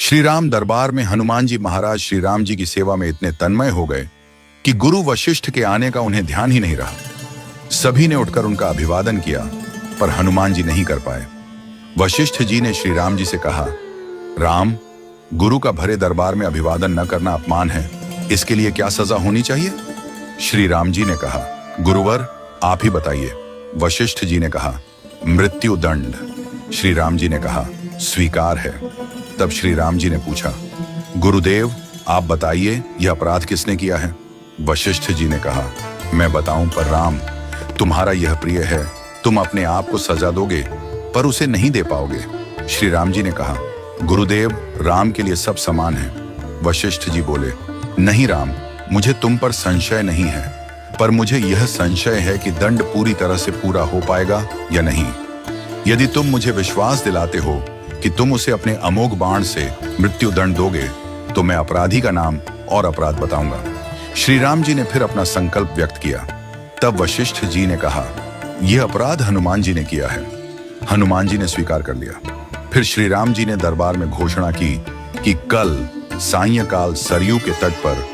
श्री राम दरबार में हनुमान जी महाराज श्री राम जी की सेवा में इतने तन्मय हो गए कि गुरु वशिष्ठ के आने का उन्हें ध्यान ही नहीं रहा। सभी ने उठकर उनका अभिवादन किया, पर हनुमान जी नहीं कर पाए। वशिष्ठ जी ने श्री राम जी से कहा, राम, गुरु का भरे दरबार में अभिवादन न करना अपमान है, इसके लिए क्या सजा होनी चाहिए? श्री राम जी ने कहा, गुरुवर आप ही बताइए। वशिष्ठ जी ने कहा, मृत्यु दंड। श्री राम जी ने कहा, स्वीकार है। तब श्री राम जी ने पूछा, गुरुदेव आप बताइए यह अपराध किसने किया है? वशिष्ठ जी ने कहा, मैं बताऊं पर राम, तुम्हारा यह प्रिय है, तुम अपने आप को सजा दोगे पर उसे नहीं दे पाओगे। श्री राम जी ने कहा, गुरुदेव राम के लिए सब समान है। वशिष्ठ जी बोले, नहीं राम, मुझे तुम पर संशय नहीं है, पर मुझे यह संशय है कि दंड पूरी तरह से पूरा हो पाएगा या नहीं। यदि तुम मुझे विश्वास दिलाते हो कि तुम उसे अपने अमोघ बाण से मृत्यु दंड दोगे तो मैं अपराधी का नाम और अपराध बताऊंगा। श्री राम जी ने फिर अपना संकल्प व्यक्त किया। तब वशिष्ठ जी ने कहा, यह अपराध हनुमान जी ने किया है। हनुमान जी ने स्वीकार कर लिया। फिर श्री राम जी ने दरबार में घोषणा की कि कल सायंकाल सरयू के तट पर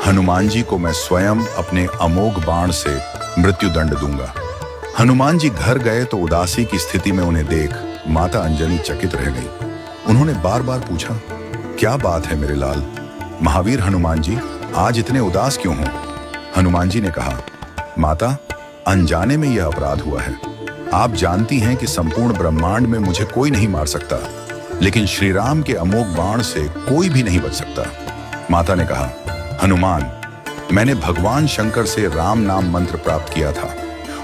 हनुमान जी को मैं स्वयं अपने अमोघ बाण से मृत्यु दंड दूंगा। हनुमान जी घर गए तो उदासी की स्थिति में उन्हें देख माता अंजनी चकित रह गई। उन्होंने बार बार पूछा, क्या बात है मेरे लाल? महावीर हनुमान जी आज इतने उदास क्यों हो? हनुमान जी ने कहा, माता, अनजाने में यह अपराध हुआ है। आप जानती हैं कि संपूर्ण ब्रह्मांड में मुझे कोई नहीं मार सकता, लेकिन श्री राम के अमोघ बाण से कोई भी नहीं बच सकता। माता ने कहा, हनुमान, मैंने भगवान शंकर से राम नाम मंत्र प्राप्त किया था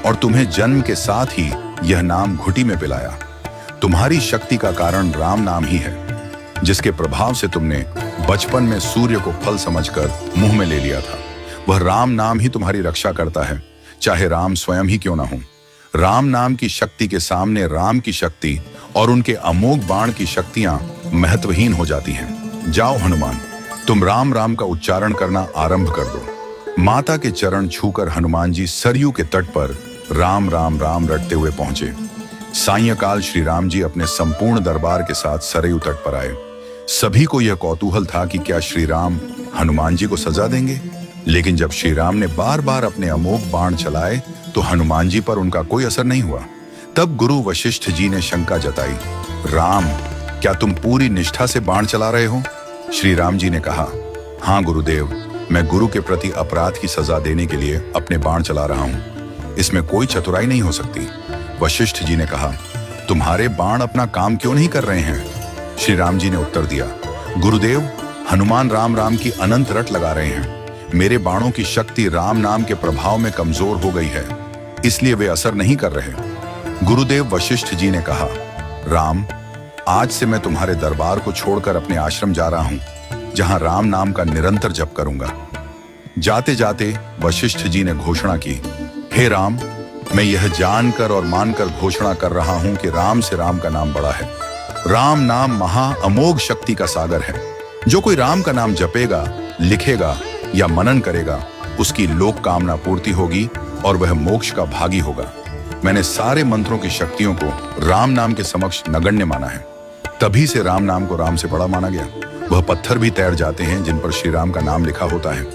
और तुम्हें जन्म के साथ ही यह नाम घुटी में पिलाया। तुम्हारी शक्ति का कारण राम नाम ही है, जिसके प्रभाव से तुमने बचपन में सूर्य को फल समझकर मुंह में ले लिया था। वह राम नाम ही तुम्हारी रक्षा करता है, चाहे राम स्वयं ही क्यों ना हो। राम नाम की शक्ति के सामने राम की शक्ति और उनके अमोघ बाण की शक्तियां महत्वहीन हो जाती हैं। जाओ हनुमान, तुम राम राम का उच्चारण करना आरंभ कर दो। माता के चरण छूकर हनुमान जी सरयू के तट पर राम राम राम रटते हुए पहुंचे। सायंकाल श्री राम जी अपने संपूर्ण दरबार के साथ सरयू तट पर आए। सभी को यह कौतूहल था कि क्या श्री राम हनुमान जी को सजा देंगे, लेकिन जब श्री राम ने बार बार अपने अमोघ बाण चलाए तो हनुमान जी पर उनका कोई असर नहीं हुआ। तब गुरु वशिष्ठ जी ने शंका जताई, राम, क्या तुम पूरी निष्ठा से बाण चला रहे हो? श्री राम जी ने कहा, हाँ गुरुदेव, मैं गुरु के प्रति अपराध की सजा देने के लिए अपने बाण चला रहा हूं। इसमें कोई चतुराई नहीं हो सकती। वशिष्ठ जी ने कहा, तुम्हारे बाण अपना काम क्यों नहीं कर रहे हैं? श्री राम जी ने उत्तर दिया, गुरुदेव, हनुमान राम राम की अनंत रट लगा रहे हैं। मेरे बाणों की शक्ति राम नाम के प्रभाव में कमजोर हो गई है, इसलिए वे असर नहीं कर रहे। गुरुदेव वशिष्ठ जी ने कहा, राम, आज से मैं तुम्हारे दरबार को छोड़कर अपने आश्रम जा रहा हूं, जहां राम नाम का निरंतर जप करूंगा। जाते जाते वशिष्ठ जी ने घोषणा की, हे राम, मैं यह जानकर और मानकर घोषणा कर रहा हूं कि राम से राम का नाम बड़ा है। राम नाम महा अमोघ शक्ति का सागर है। जो कोई राम का नाम जपेगा, लिखेगा या मनन करेगा, उसकी लोक कामना पूर्ति होगी और वह मोक्ष का भागी होगा। मैंने सारे मंत्रों की शक्तियों को राम नाम के समक्ष नगण्य माना है। तभी से राम नाम को राम से बड़ा माना गया। वह पत्थर भी तैर जाते हैं जिन पर श्री राम का नाम लिखा होता है।